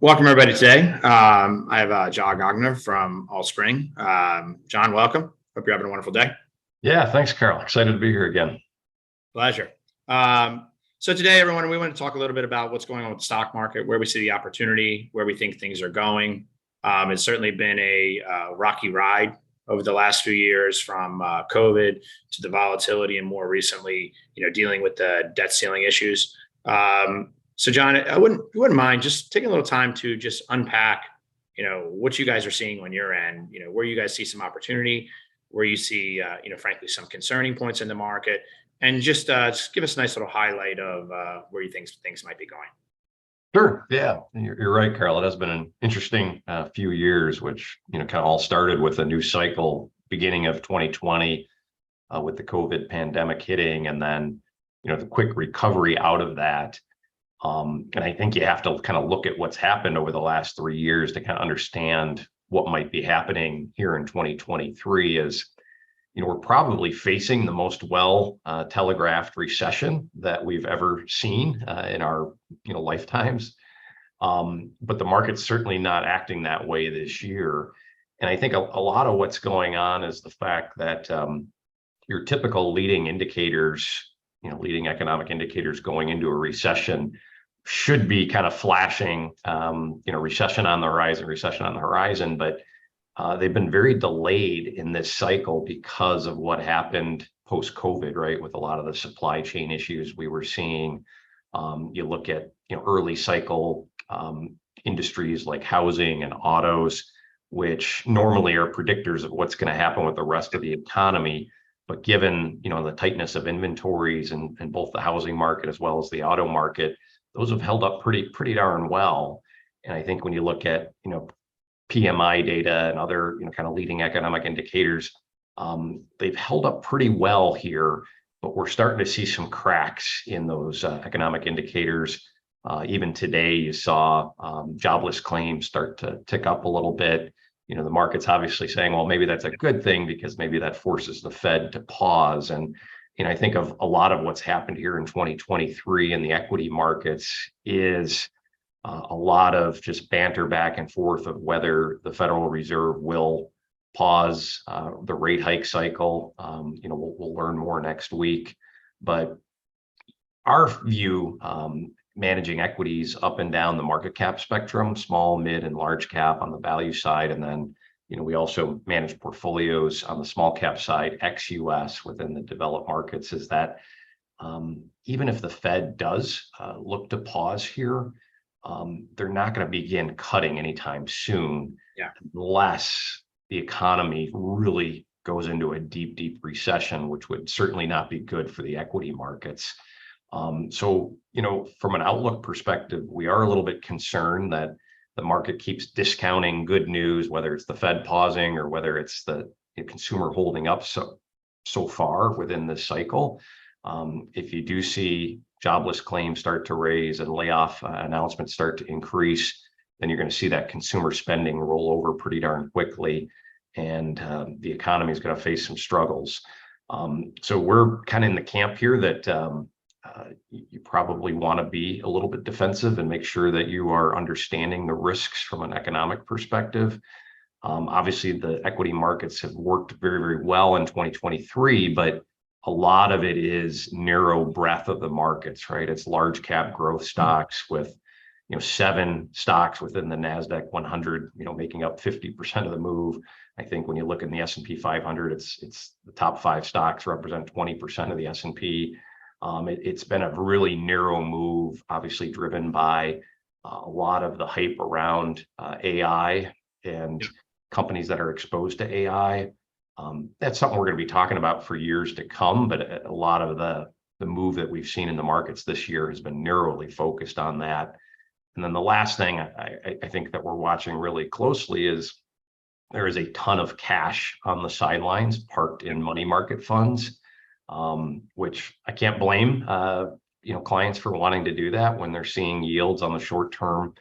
Welcome, everybody, today. I have John Ognar from Allspring. John, welcome. Hope you're having a wonderful day. Yeah, thanks, Carol. Excited to be here again. Pleasure. So today, everyone, we want to talk a little bit about what's going on with the stock market, where we see the opportunity, where we think things are going. It's certainly been a rocky ride over the last few years, from COVID to the volatility, and more recently, dealing with the debt ceiling issues. So, John, you wouldn't mind just taking a little time to just unpack, what you guys are seeing on your end, where you guys see some opportunity, where you see, frankly, some concerning points in the market, and just give us a nice little highlight of where you think things might be going. Sure. Yeah, you're right, Carol. It has been an interesting few years, which kind of all started with a new cycle beginning of 2020 with the COVID pandemic hitting, and then the quick recovery out of that. And I think you have to kind of look at what's happened over the last 3 years to kind of understand what might be happening here in 2023. Is we're probably facing the most well telegraphed recession that we've ever seen in our lifetimes. But the market's certainly not acting that way this year. And I think a lot of what's going on is the fact that your typical leading indicators, leading economic indicators going into a recession should be kind of flashing, recession on the horizon, but they've been very delayed in this cycle because of what happened post-COVID, right? With a lot of the supply chain issues we were seeing. You look at, early cycle industries like housing and autos, which normally are predictors of what's going to happen with the rest of the economy. But given, the tightness of inventories in both the housing market as well as the auto market, those have held up pretty darn well. And I think when you look at, PMI data and other, kind of leading economic indicators, they've held up pretty well here, but we're starting to see some cracks in those economic indicators. Even today, you saw jobless claims start to tick up a little bit. The market's obviously saying, well, maybe that's a good thing because maybe that forces the Fed to pause. And I think of a lot of what's happened here in 2023 in the equity markets is a lot of just banter back and forth of whether the Federal Reserve will pause the rate hike cycle. We'll learn more next week. But our view, managing equities up and down the market cap spectrum, small, mid, and large cap on the value side, and then we also manage portfolios on the small cap side, ex-US, within the developed markets, is that even if the Fed does look to pause here, they're not going to begin cutting anytime soon, unless the economy really goes into a deep recession, which would certainly not be good for the equity markets. So, from an outlook perspective, we are a little bit concerned that the market keeps discounting good news, whether it's the Fed pausing or whether it's the consumer holding up so far within this cycle. If you do see jobless claims start to raise and layoff announcements start to increase, then you're going to see that consumer spending roll over pretty darn quickly, and the economy is going to face some struggles. So we're kind of in the camp here that you probably want to be a little bit defensive and make sure that you are understanding the risks from an economic perspective. Obviously, the equity markets have worked very well in 2023, but a lot of it is narrow breadth of the markets, right? It's large cap growth stocks with 7 stocks within the NASDAQ 100, making up 50% of the move. I think when you look in the S&P 500, it's the top 5 stocks represent 20% of the S&P. It's been a really narrow move, obviously driven by a lot of the hype around AI and companies that are exposed to AI. That's something we're going to be talking about for years to come, but a lot of the move that we've seen in the markets this year has been narrowly focused on that. And then the last thing I think that we're watching really closely is there is a ton of cash on the sidelines parked in money market funds, which I can't blame clients for wanting to do that when they're seeing yields on the short term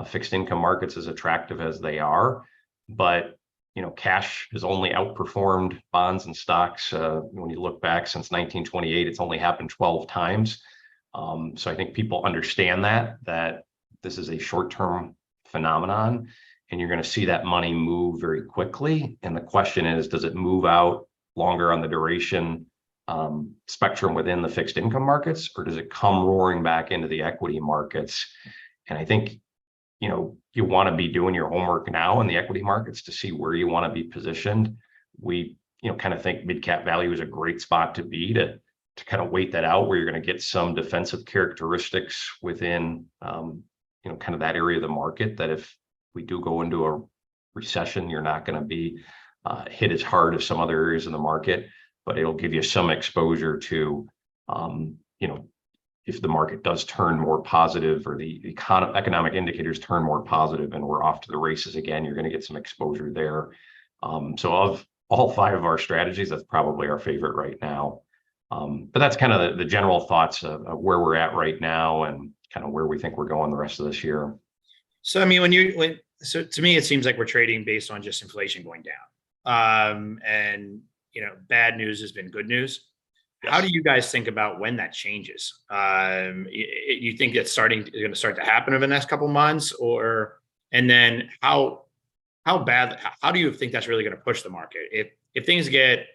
fixed income markets as attractive as they are. But cash has only outperformed bonds and stocks. When you look back since 1928, it's only happened 12 times. So I think people understand that this is a short-term phenomenon, and you're going to see that money move very quickly. And the question is, does it move out longer on the duration spectrum within the fixed income markets, or does it come roaring back into the equity markets? And I think, you want to be doing your homework now in the equity markets to see where you want to be positioned. We, kind of think mid-cap value is a great spot to be, to kind of wait that out, where you're going to get some defensive characteristics within, kind of that area of the market, that if we do go into a recession, you're not going to be hit as hard as some other areas in the market, but it'll give you some exposure to, if the market does turn more positive, or the economic indicators turn more positive and we're off to the races again, you're going to get some exposure there. So of all 5 of our strategies, that's probably our favorite right now. But that's kind of the general thoughts of where we're at right now and kind of where we think we're going the rest of this year. So, I mean, so to me, it seems like we're trading based on just inflation going down. And, bad news has been good news. Yes. How do you guys think about when that changes? You think it's going to start to happen over the next couple of months, and then how do you think that's really going to push the market? If things get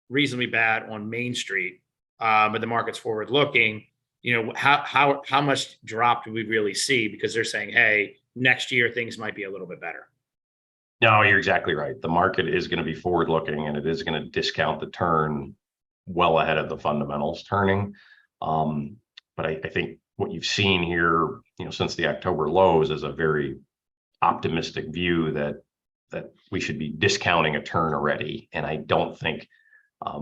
reasonably bad on Main Street, but the market's forward looking, how much drop do we really see? Because they're saying, hey, next year things might be a little bit better. No, you're exactly right. The market is going to be forward looking, and it is going to discount the turn well ahead of the fundamentals turning. But I think what you've seen here, since the October lows, is a very optimistic view that we should be discounting a turn already. And I don't think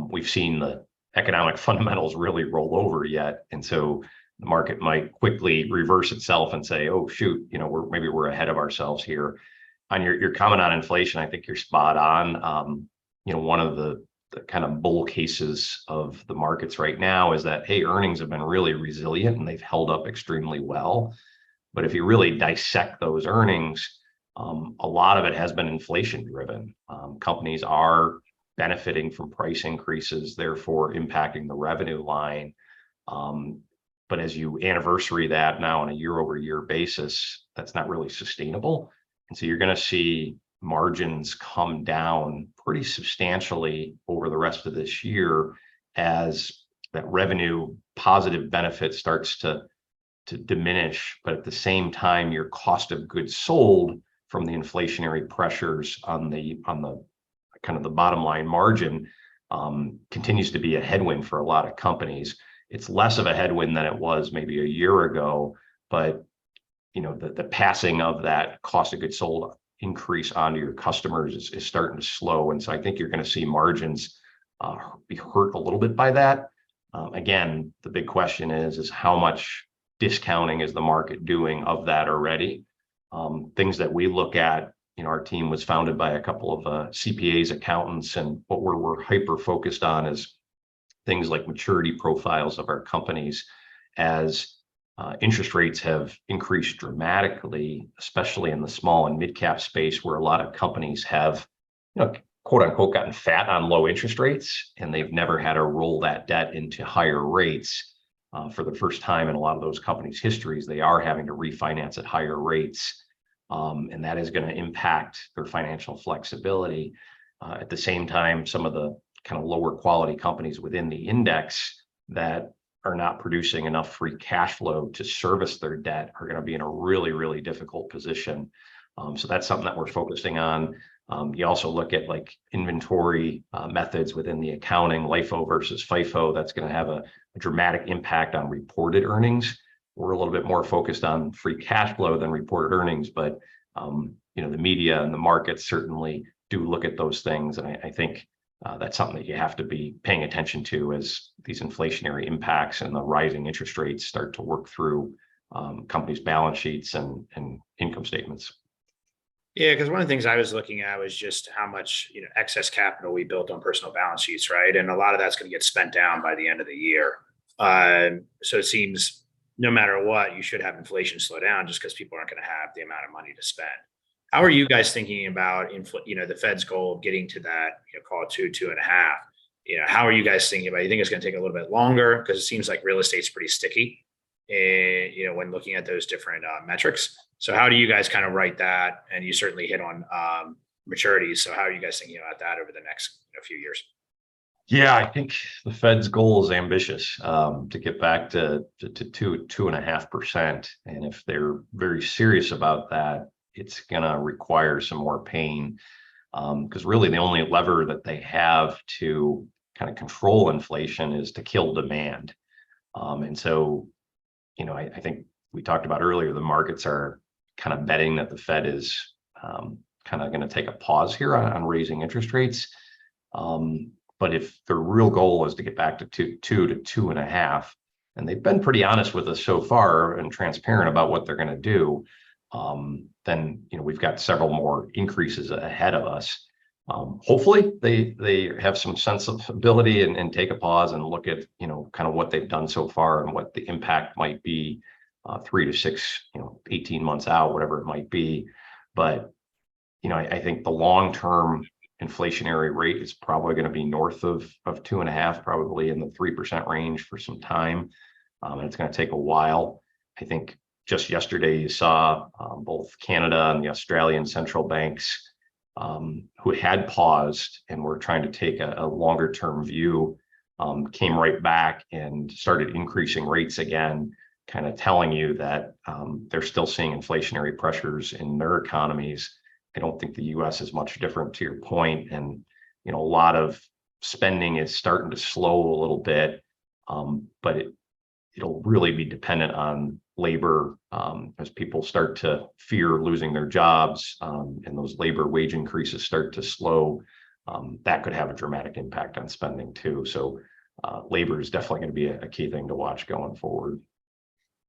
we've seen the economic fundamentals really roll over yet. And so the market might quickly reverse itself and say, oh, shoot, we're ahead of ourselves here. On your comment on inflation, I think you're spot on. One of the kind of bull cases of the markets right now is that, hey, earnings have been really resilient and they've held up extremely well. But if you really dissect those earnings, a lot of it has been inflation driven. Companies are benefiting from price increases, therefore impacting the revenue line. But as you anniversary that now on a year over year basis, that's not really sustainable. And so you're going to see margins come down pretty substantially over the rest of this year as that revenue positive benefit starts to diminish. But at the same time, your cost of goods sold from the inflationary pressures on the kind of the bottom line margin continues to be a headwind for a lot of companies. It's less of a headwind than it was maybe a year ago, but the passing of that cost of goods sold increase onto your customers is starting to slow. And so I think you're going to see margins be hurt a little bit by that. Again, the big question is how much discounting is the market doing of that already? Things that we look at, our team was founded by a couple of CPAs, accountants, and what we're hyper focused on is things like maturity profiles of our companies. As interest rates have increased dramatically, especially in the small and mid-cap space, where a lot of companies have, quote unquote, gotten fat on low interest rates, and they've never had to roll that debt into higher rates. For the first time in a lot of those companies' histories, they are having to refinance at higher rates, and that is going to impact their financial flexibility. At the same time, some of the kind of lower quality companies within the index that are not producing enough free cash flow to service their debt are going to be in a really, really difficult position. So that's something that we're focusing on. You also look at like inventory methods within the accounting, LIFO versus FIFO. That's going to have a dramatic impact on reported earnings. We're a little bit more focused on free cash flow than reported earnings, but the media and the markets certainly do look at those things. And I think that's something that you have to be paying attention to as these inflationary impacts and the rising interest rates start to work through companies' balance sheets and income statements. Yeah, because one of the things I was looking at was just how much excess capital we built on personal balance sheets, right? And a lot of that's going to get spent down by the end of the year. So it seems no matter what, you should have inflation slow down just because people aren't going to have the amount of money to spend. How are you guys thinking about the Fed's goal of getting to that, call it 2.5? How are you guys thinking about it? You think it's going to take a little bit longer because it seems like real estate's pretty sticky, when looking at those different metrics. So how do you guys kind of write that? And you certainly hit on maturities. So how are you guys thinking about that over the next few years? Yeah, I think the Fed's goal is ambitious, to get back to 2.5%. And if they're very serious about that, it's going to require some more pain, because really the only lever that they have to kind of control inflation is to kill demand. And so, I think we talked about earlier, the markets are kind of betting that the Fed is kind of going to take a pause here on raising interest rates. But if their real goal is to get back to 2 to 2.5, and they've been pretty honest with us so far and transparent about what they're going to do, then we've got several more increases ahead of us. Hopefully they have some sensibility and take a pause and look at kind of what they've done so far and what the impact might be 3 to 6, 18 months out, whatever it might be. But I think the long-term inflationary rate is probably going to be north of 2.5, probably in the 3% range for some time. And it's going to take a while. I think just yesterday you saw both Canada and the Australian central banks, who had paused and were trying to take a longer term view, came right back and started increasing rates again, kind of telling you that they're still seeing inflationary pressures in their economies. I don't think the US is much different, to your point. And, a lot of spending is starting to slow a little bit, but it'll really be dependent on labor, as people start to fear losing their jobs, and those labor wage increases start to slow. That could have a dramatic impact on spending too. So labor is definitely going to be a key thing to watch going forward.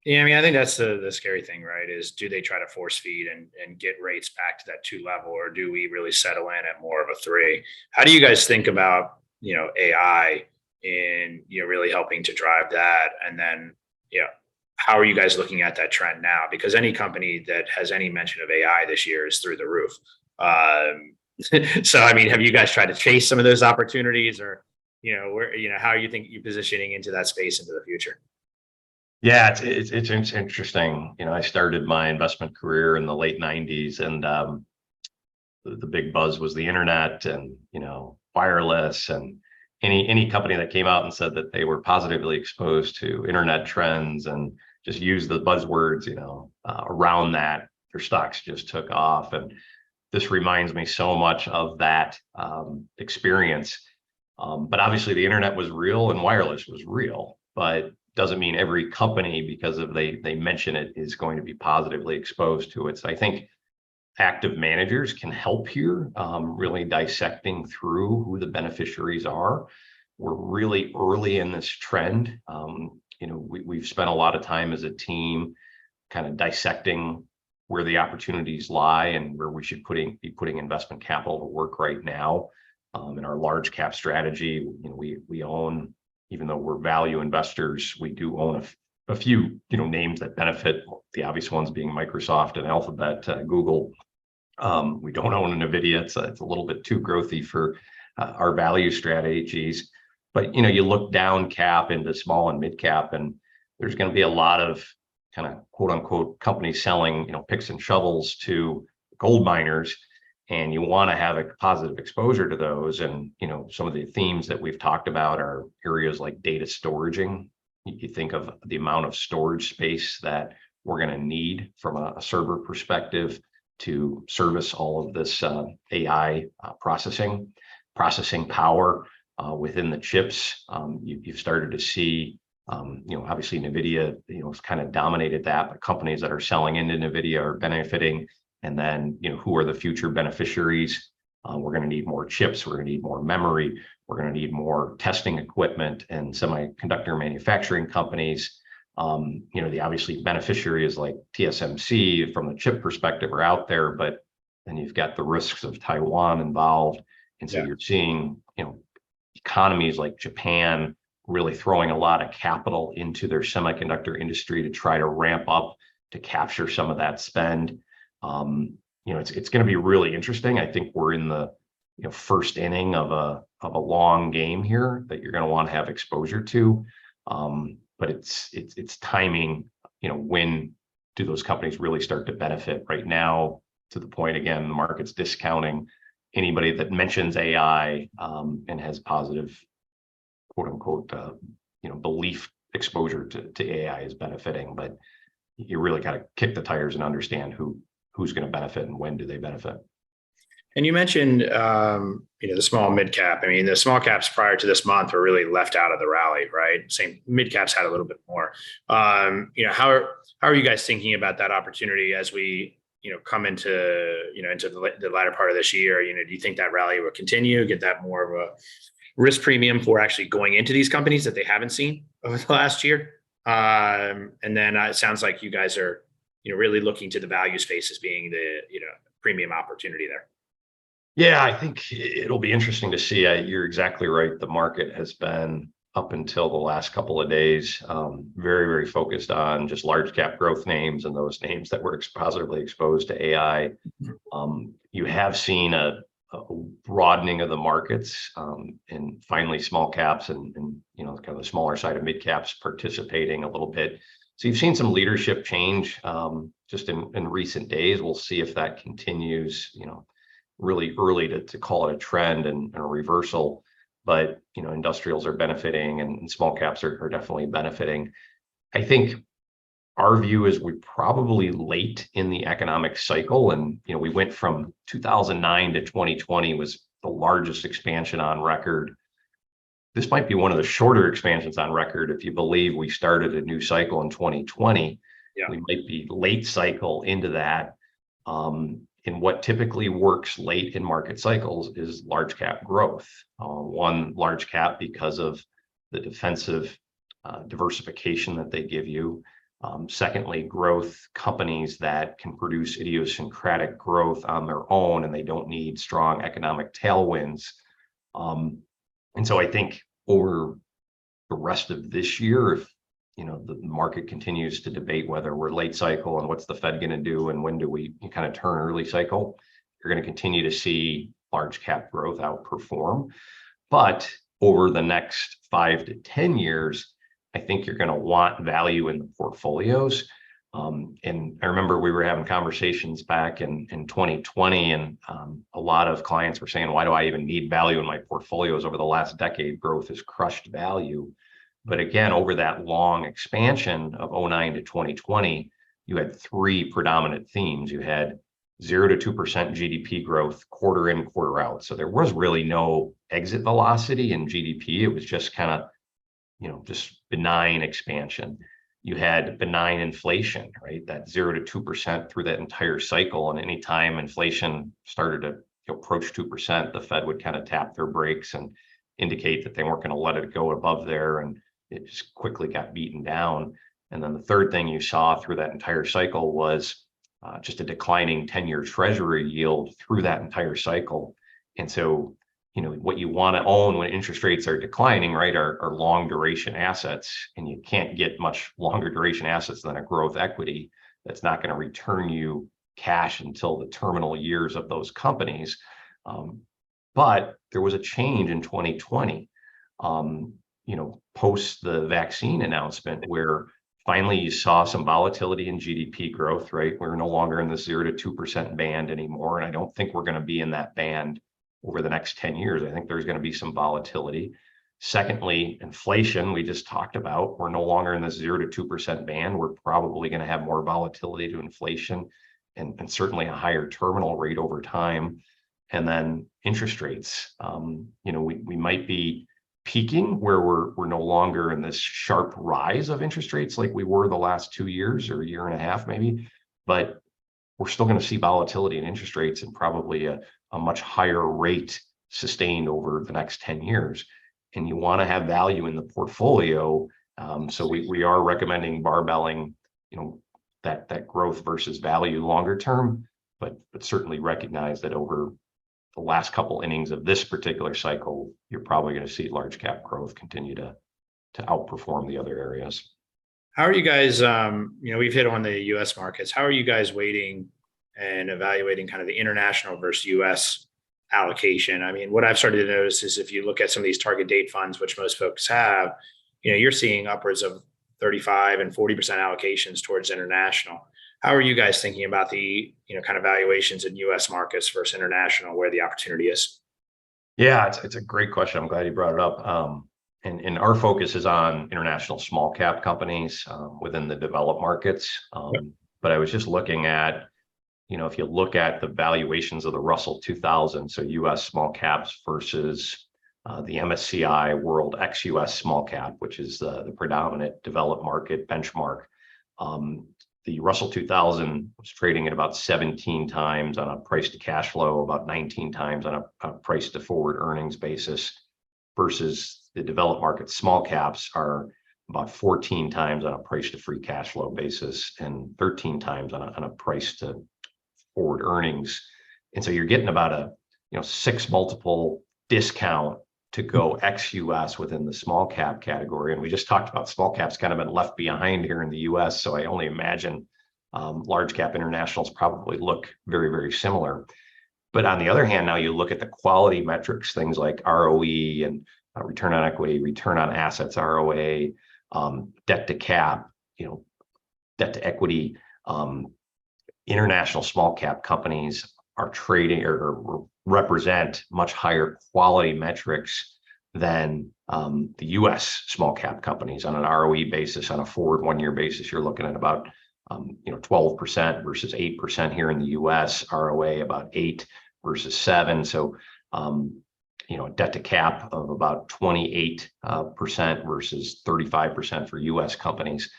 Yeah, I mean, I think that's the scary thing, right? Is do they try to force feed and get rates back to that 2 level, or do we really settle in at more of a 3? How do you guys think about AI in really helping to drive that? And then how are you guys looking at that trend now? Because any company that has any mention of AI this year is through the roof. So I mean, have you guys tried to chase some of those opportunities, or where how are you positioning into that space into the future? Yeah, it's interesting. I started my investment career in the late '90s, and the big buzz was the internet and wireless, and any company that came out and said that they were positively exposed to internet trends and just used the buzzwords around that, their stocks just took off. And this reminds me so much of that experience. But obviously the internet was real and wireless was real, but doesn't mean every company, because of they mention it, is going to be positively exposed to it. So I think active managers can help here, really dissecting through who the beneficiaries are. We're really early in this trend. We've spent a lot of time as a team kind of dissecting where the opportunities lie and where we should be putting investment capital to work right now. In our large cap strategy, we own, even though we're value investors, we do own a few names that benefit. The obvious ones being Microsoft and Alphabet, Google. We don't own NVIDIA. It's a little bit too growthy for our value strategies. But you look down cap into small and mid cap, and there's going to be a lot of kind of quote unquote companies selling picks and shovels to gold miners, and you want to have a positive exposure to those. And some of the themes that we've talked about are areas like data storaging. You think of the amount of storage space that we're going to need from a server perspective to service all of this AI processing power within the chips. You've started to see, obviously NVIDIA, has kind of dominated that, but companies that are selling into NVIDIA are benefiting. And then, who are the future beneficiaries? We're going to need more chips. We're going to need more memory. We're going to need more testing equipment and semiconductor manufacturing companies. The obviously beneficiaries like TSMC from the chip perspective are out there, but then you've got the risks of Taiwan involved. And so you're seeing, economies like Japan really throwing a lot of capital into their semiconductor industry to try to ramp up to capture some of that spend. It's going to be really interesting. I think we're in the first inning of a long game here that you're going to want to have exposure to. but it's timing. When do those companies really start to benefit? Right now, to the point again, the market's discounting anybody that mentions AI and has positive, quote unquote, belief exposure to AI is benefiting. But you really got to kick the tires and understand who's going to benefit and when do they benefit. And you mentioned, the small mid cap. I mean, the small caps prior to this month were really left out of the rally, right? Same mid caps had a little bit more. How are you guys thinking about that opportunity as we, come into the latter part of this year? Do you think that rally will continue? Get that more of a risk premium for actually going into these companies that they haven't seen over the last year? And then it sounds like you guys are, really looking to the value space as being the, premium opportunity there. Yeah, I think it'll be interesting to see. You're exactly right. The market has been, up until the last couple of days, very, very focused on just large cap growth names and those names that were positively exposed to AI. You have seen a broadening of the markets, and finally small caps and kind of the smaller side of mid caps participating a little bit. So you've seen some leadership change just in recent days. We'll see if that continues. Really early to call it a trend and a reversal, but industrials are benefiting and small caps are definitely benefiting. I think our view is we're probably late in the economic cycle, and we went from 2009 to 2020 was the largest expansion on record. This might be one of the shorter expansions on record if you believe we started a new cycle in 2020. Yeah. We might be late cycle into that. And what typically works late in market cycles is large cap growth. One, large cap because of the defensive diversification that they give you. Secondly, growth companies that can produce idiosyncratic growth on their own and they don't need strong economic tailwinds. And so I think over the rest of this year, if the market continues to debate whether we're late cycle and what's the Fed going to do and when do we kind of turn early cycle, you're going to continue to see large cap growth outperform. But over the next 5 to 10 years, I think you're going to want value in the portfolios. And I remember we were having conversations back in 2020, and a lot of clients were saying, why do I even need value in my portfolios? Over the last decade, growth has crushed value. But again, over that long expansion of 09 to 2020, you had three predominant themes. You had 0 to 2% GDP growth, quarter in, quarter out. So there was really no exit velocity in GDP. It was just kind of, just benign expansion. You had benign inflation, right? That 0 to 2% through that entire cycle. And anytime inflation started to approach 2%, the Fed would kind of tap their brakes and indicate that they weren't going to let it go above there. And it just quickly got beaten down. And then the third thing you saw through that entire cycle was just a declining 10-year treasury yield through that entire cycle. And so, what you want to own when interest rates are declining, right, are long duration assets. And you can't get much longer duration assets than a growth equity that's not going to return you cash until the terminal years of those companies. But there was a change in 2020. Post the vaccine announcement, where finally you saw some volatility in GDP growth, right? We're no longer in the 0 to 2% band anymore. And I don't think we're going to be in that band over the next 10 years. I think there's going to be some volatility. Secondly, inflation, we just talked about, we're no longer in the 0 to 2% band. We're probably going to have more volatility to inflation and certainly a higher terminal rate over time. And then interest rates, we might be peaking where we're no longer in this sharp rise of interest rates like we were the last 2 years or a year and a half maybe, but we're still going to see volatility in interest rates and probably a much higher rate sustained over the next 10 years. And you want to have value in the portfolio. So we are recommending barbelling, that growth versus value longer term, but certainly recognize that over the last couple innings of this particular cycle, you're probably going to see large cap growth continue to outperform the other areas. How are you guys, we've hit on the US markets. How are you guys weighting and evaluating kind of the international versus US allocation? I mean, what I've started to notice is if you look at some of these target date funds, which most folks have, you're seeing upwards of 35 and 40% allocations towards international. How are you guys thinking about the, kind of valuations in US markets versus international, where the opportunity is? Yeah, it's a great question. I'm glad you brought it up. And our focus is on international small cap companies within the developed markets. But I was just looking at, if you look at the valuations of the Russell 2000, so US small caps versus the MSCI World ex-US small cap, which is the predominant developed market benchmark. The Russell 2000 was trading at about 17 times on a price to cash flow, about 19 times on a price to forward earnings basis, versus the developed market small caps are about 14 times on a price to free cash flow basis and 13 times on a price to forward earnings. And so you're getting about a 6 multiple discount to go ex-US within the small cap category. And we just talked about small caps kind of been left behind here in the US. So I only imagine large cap internationals probably look very, very similar. But on the other hand, now you look at the quality metrics, things like ROE and return on equity, return on assets, ROA, debt to cap, debt to equity. International small cap companies are trading or represent much higher quality metrics than the US small cap companies. On an ROE basis, on a forward 1 year basis, you're looking at about 12% versus 8% here in the US, ROA about 8 versus 7. So debt to cap of about 28% versus 35% for US companies.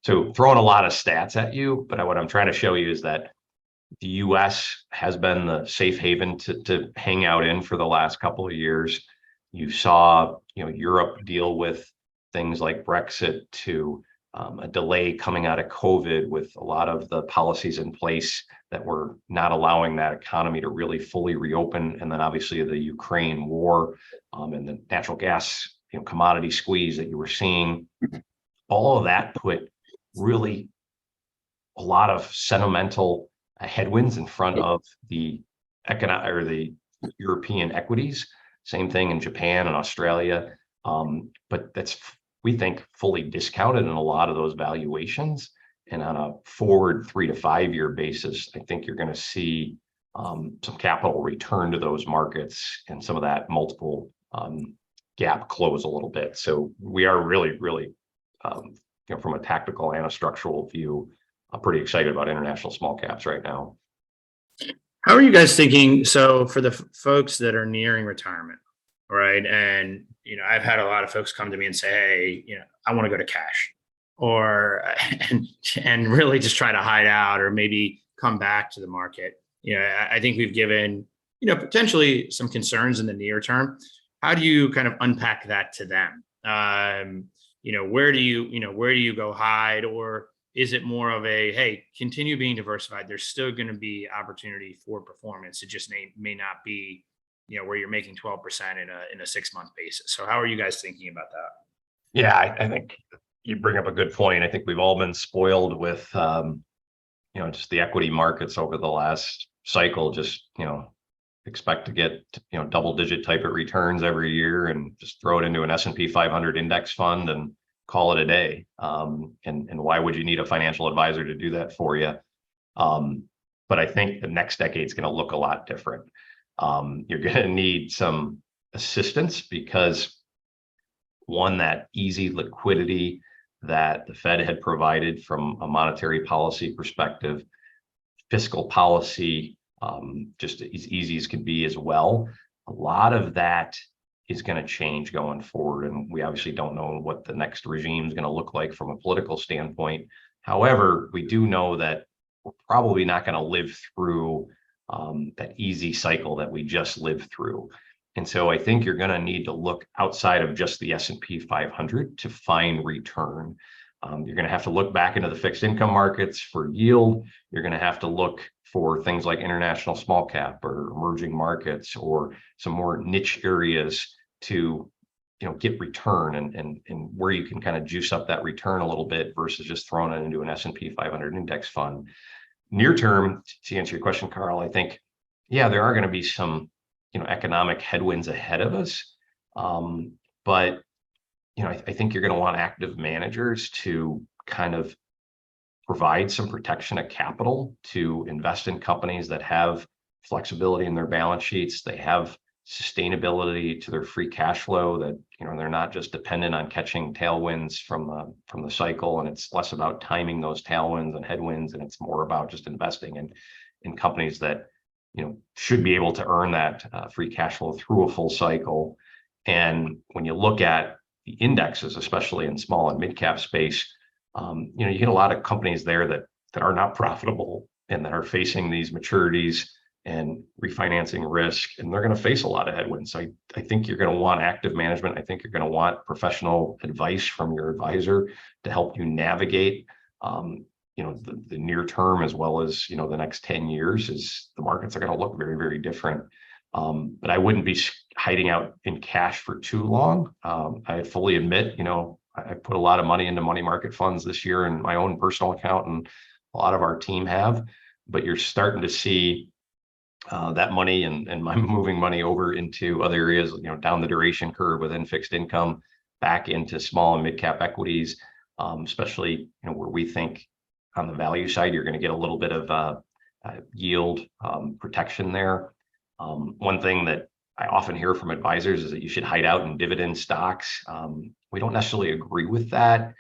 So throwing a lot of stats at you, but what I'm trying to show you is that the US has been the safe haven to hang out in for the last couple of years. You saw, Europe deal with things like Brexit, to a delay coming out of COVID with a lot of the policies in place that were not allowing that economy to really fully reopen. And then obviously the Ukraine war and the natural gas, commodity squeeze that you were seeing. All of that put really a lot of sentimental headwinds in front of the economic or the European equities. Same thing in Japan and Australia. But that's, we think, fully discounted in a lot of those valuations. And on a forward 3 to 5 year basis, I think you're going to see some capital return to those markets and some of that multiple gap close a little bit. So we are really, really, from a tactical and a structural view, I'm pretty excited about international small caps right now. How are you guys thinking? So for the folks that are nearing retirement, right? And, I've had a lot of folks come to me and say, hey, I want to go to cash, or, and really just try to hide out, or maybe come back to the market. I think we've given, potentially some concerns in the near term. How do you kind of unpack that to them? Where do you go hide? Or is it more of a, hey, continue being diversified? There's still going to be opportunity for performance. It just may not be, where you're making 12% in a 6-month basis. So how are you guys thinking about that? Yeah, I think you bring up a good point. I think we've all been spoiled with, just the equity markets over the last cycle. Just, expect to get, double-digit type of returns every year, and just throw it into an S&P 500 index fund and call it a day. And why would you need a financial advisor to do that for you? But I think the next decade is going to look a lot different. You're going to need some assistance, because one, that easy liquidity that the Fed had provided from a monetary policy perspective, fiscal policy, just as easy as can be as well. A lot of that is going to change going forward. And we obviously don't know what the next regime is going to look like from a political standpoint. However, we do know that we're probably not going to live through that easy cycle that we just lived through. And so I think you're going to need to look outside of just the S&P 500 to find return. You're going to have to look back into the fixed income markets for yield. You're going to have to look for things like international small cap or emerging markets, or some more niche areas to, get return, and where you can kind of juice up that return a little bit versus just throwing it into an S&P 500 index fund. Near term, to answer your question, Carl, I think, yeah, there are going to be some, economic headwinds ahead of us. But I think you're going to want active managers to kind of provide some protection of capital to invest in companies that have flexibility in their balance sheets. They have sustainability to their free cash flow, that they're not just dependent on catching tailwinds from the cycle, and it's less about timing those tailwinds and headwinds, and it's more about just investing in companies that should be able to earn that free cash flow through a full cycle. And when you look at the indexes, especially in small and mid cap space, you get a lot of companies there that are not profitable and that are facing these maturities and refinancing risk, and they're going to face a lot of headwinds. So I think you're going to want active management. I think you're going to want professional advice from your advisor to help you navigate, the near term, as well as, the next 10 years, as the markets are going to look very, very different. But I wouldn't be hiding out in cash for too long. I fully admit, I put a lot of money into money market funds this year in my own personal account, and a lot of our team have, but you're starting to see that money and I'm moving money over into other areas, down the duration curve within fixed income, back into small and mid cap equities, especially, where we think on the value side, you're going to get a little bit of yield protection there. One thing that I often hear from advisors is that you should hide out in dividend stocks. We don't necessarily agree with that,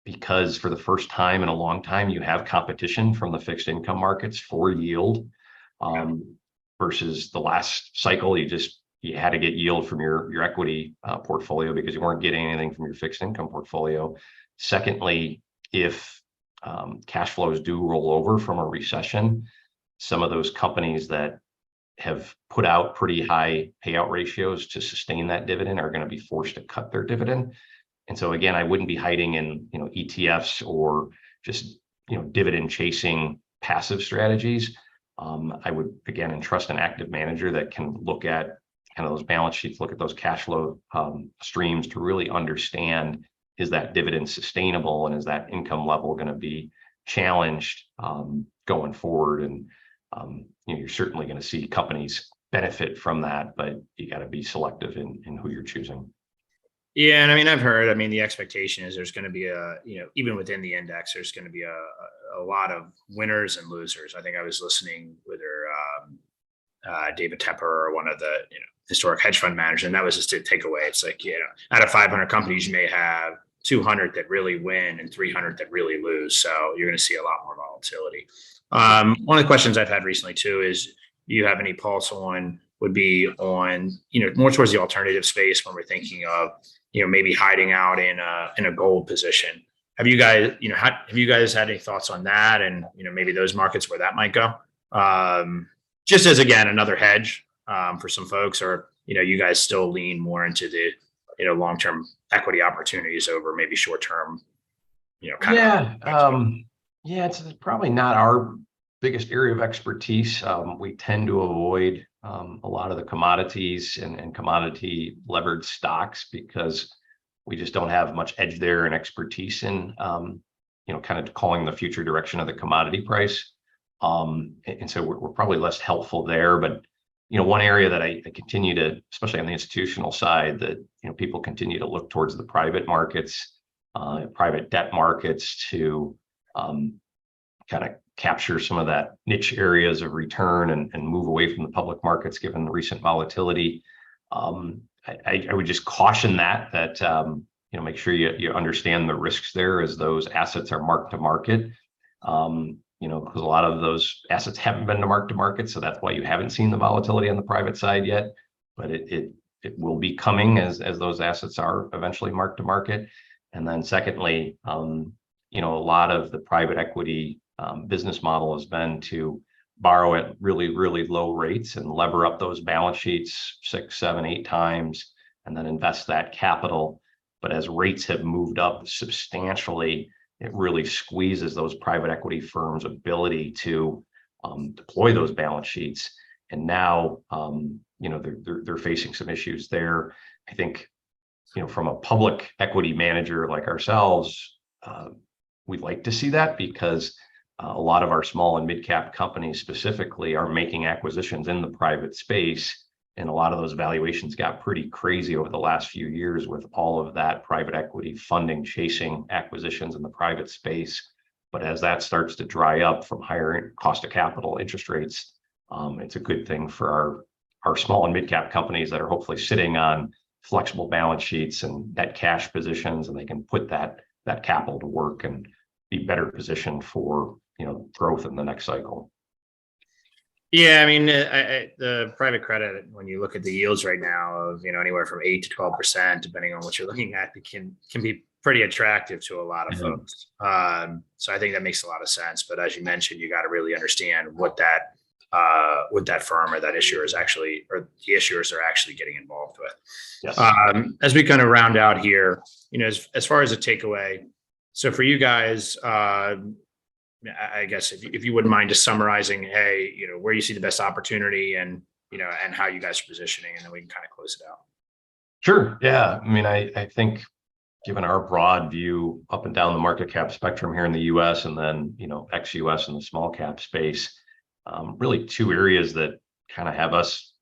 because for the first time in a long time, you have competition from the fixed income markets for yield, versus the last cycle, you had to get yield from your equity portfolio because you weren't getting anything from your fixed income portfolio. Secondly, if cash flows do roll over from a recession, some of those companies that have put out pretty high payout ratios to sustain that dividend are going to be forced to cut their dividend. And so again, I wouldn't be hiding in ETFs or just dividend chasing passive strategies. I would again entrust an active manager that can look at kind of those balance sheets, look at those cash flow streams to really understand, is that dividend sustainable, and is that income level going to be challenged going forward? And you're certainly going to see companies benefit from that, but you got to be selective in who you're choosing. Yeah, and I mean, I've heard. The expectation is there's going to be even within the index, there's going to be a lot of winners and losers. I think I was listening with David Tepper, or one of the historic hedge fund managers, and that was just a takeaway. It's like, out of 500 companies, you may have 200 that really win and 300 that really lose. So you're going to see a lot more volatility. One of the questions I've had recently too is, do you have any pulse on, would be on, more towards the alternative space when we're thinking of, maybe hiding out in a gold position. Have you guys, have you guys had any thoughts on that, and maybe those markets where that might go? Just as, again, another hedge for some folks, or you guys still lean more into the long-term equity opportunities over maybe short-term, it's probably not our biggest area of expertise. We tend to avoid a lot of the commodities and commodity levered stocks because we just don't have much edge there and expertise in kind of calling the future direction of the commodity price. And so we're probably less helpful there. But one area that I continue to, especially on the institutional side, that people continue to look towards the private markets, private debt markets, to kind of capture some of that niche areas of return and move away from the public markets given the recent volatility. I would just caution that make sure you understand the risks there, as those assets are marked to market. Because a lot of those assets haven't been to market, so that's why you haven't seen the volatility on the private side yet. But it will be coming as those assets are eventually marked to market. And then secondly, a lot of the private equity business model has been to borrow at really, really low rates and lever up those balance sheets 6, 7, 8 times, and then invest that capital. But as rates have moved up substantially, it really squeezes those private equity firms' ability to deploy those balance sheets. And now, they're facing some issues there. I think, from a public equity manager like ourselves, we'd like to see that, because a lot of our small and mid cap companies specifically are making acquisitions in the private space, And a lot of those valuations got pretty crazy over the last few years with all of that private equity funding chasing acquisitions in the private space. But as that starts to dry up from higher cost of capital, interest rates, it's a good thing for our small and mid-cap companies that are hopefully sitting on flexible balance sheets and net cash positions, and they can put that capital to work and be better positioned for growth in the next cycle. Yeah, I mean, the private credit, when you look at the yields right now of anywhere from 8 to 12%, depending on what you're looking at, it can be pretty attractive to a lot of folks. So I think that makes a lot of sense. But as you mentioned, you got to really understand what that firm or that issuer is actually, or the issuers are actually getting involved with. Yes. As we kind of round out here, as far as a takeaway, so for you guys, I guess if you wouldn't mind just summarizing, hey, where you see the best opportunity and how you guys are positioning, and then we can kind of close it out. Sure. Yeah. I mean, I think given our broad view up and down the market cap spectrum here in the US and then, ex-US in the small cap space, really two areas that kind of have us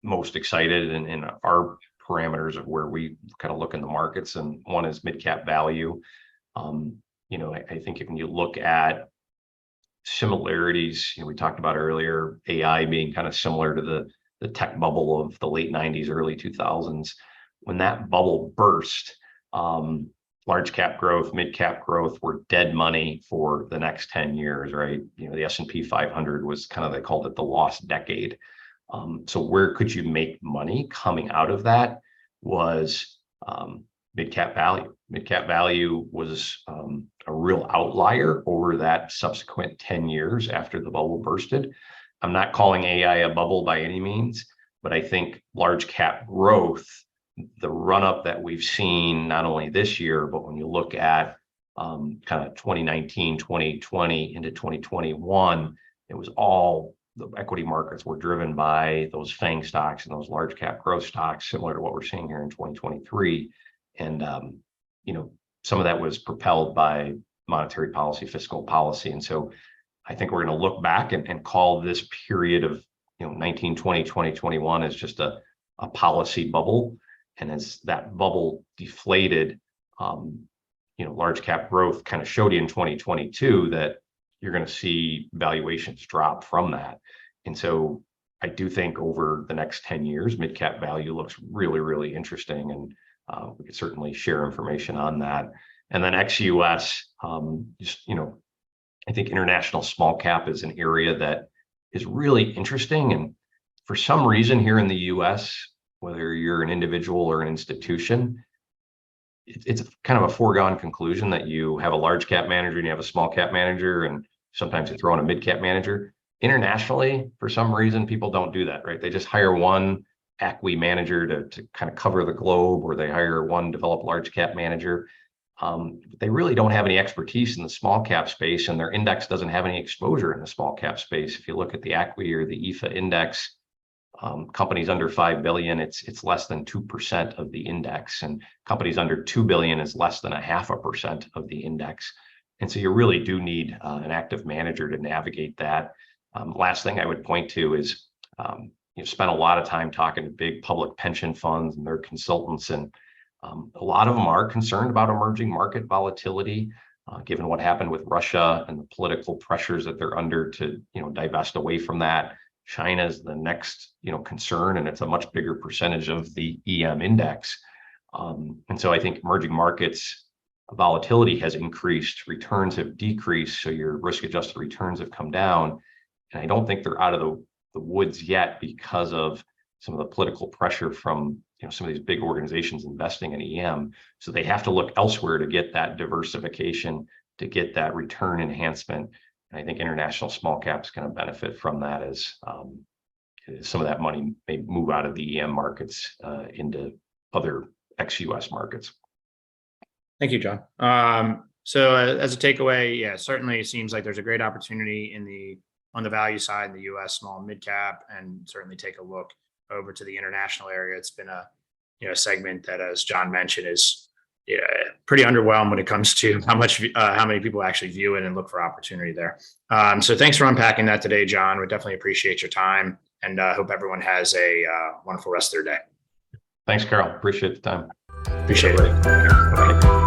most excited in our parameters of where we kind of look in the markets. And one is mid cap value. I think if you look at similarities, we talked about earlier, AI being kind of similar to the tech bubble of the late 90s, early 2000s. When that bubble burst, large cap growth, mid cap growth were dead money for the next 10 years, right? The S&P 500 was kind of, they called it the lost decade. So where could you make money coming out of that was mid cap value. Mid cap value was a real outlier over that subsequent 10 years after the bubble bursted. I'm not calling AI a bubble by any means, but I think large cap growth, the run up that we've seen not only this year, but when you look at kind of 2019, 2020 into 2021, it was all the equity markets were driven by those FANG stocks and those large cap growth stocks, similar to what we're seeing here in 2023. And, some of that was propelled by monetary policy, fiscal policy. And so I think we're going to look back and call this period of, 1920, 2021 as just a policy bubble. And as that bubble deflated, large cap growth kind of showed you in 2022 that you're going to see valuations drop from that. And so I do think over the next 10 years, mid cap value looks really, really interesting. And we could certainly share information on that. And then ex-US, I think international small cap is an area that is really interesting. And for some reason here in the US, whether you're an individual or an institution, it's kind of a foregone conclusion that you have a large cap manager and you have a small cap manager, and sometimes you throw in a mid cap manager. Internationally, for some reason, people don't do that, right? They just hire one ACWI manager to kind of cover the globe, or they hire one developed large cap manager. They really don't have any expertise in the small cap space, and their index doesn't have any exposure in the small cap space. If you look at the ACWI or the EFA index, companies under 5 billion, it's less than 2% of the index, and companies under 2 billion is less than 0.5% of the index. And so you really do need an active manager to navigate that. Last thing I would point to is spent a lot of time talking to big public pension funds and their consultants, and a lot of them are concerned about emerging market volatility, given what happened with Russia and the political pressures that they're under to divest away from that. China is the next concern, and it's a much bigger percentage of the EM index. And so I think emerging markets volatility has increased, returns have decreased, so your risk-adjusted returns have come down. And I don't think they're out of the woods yet because of some of the political pressure from some of these big organizations investing in EM. So they have to look elsewhere to get that diversification, to get that return enhancement. And I think international small caps going to benefit from that as some of that money may move out of the EM markets into other ex-US markets. Thank you, John. So as a takeaway, yeah, certainly it seems like there's a great opportunity on the value side in the US small and mid cap, and certainly take a look over to the international area. It's been a segment that, as John mentioned, is pretty underwhelmed when it comes to how many people actually view it and look for opportunity there. So thanks for unpacking that today, John. We definitely appreciate your time. and hope everyone has a wonderful rest of their day. Thanks, Carl. Appreciate the time. Appreciate it. Bye.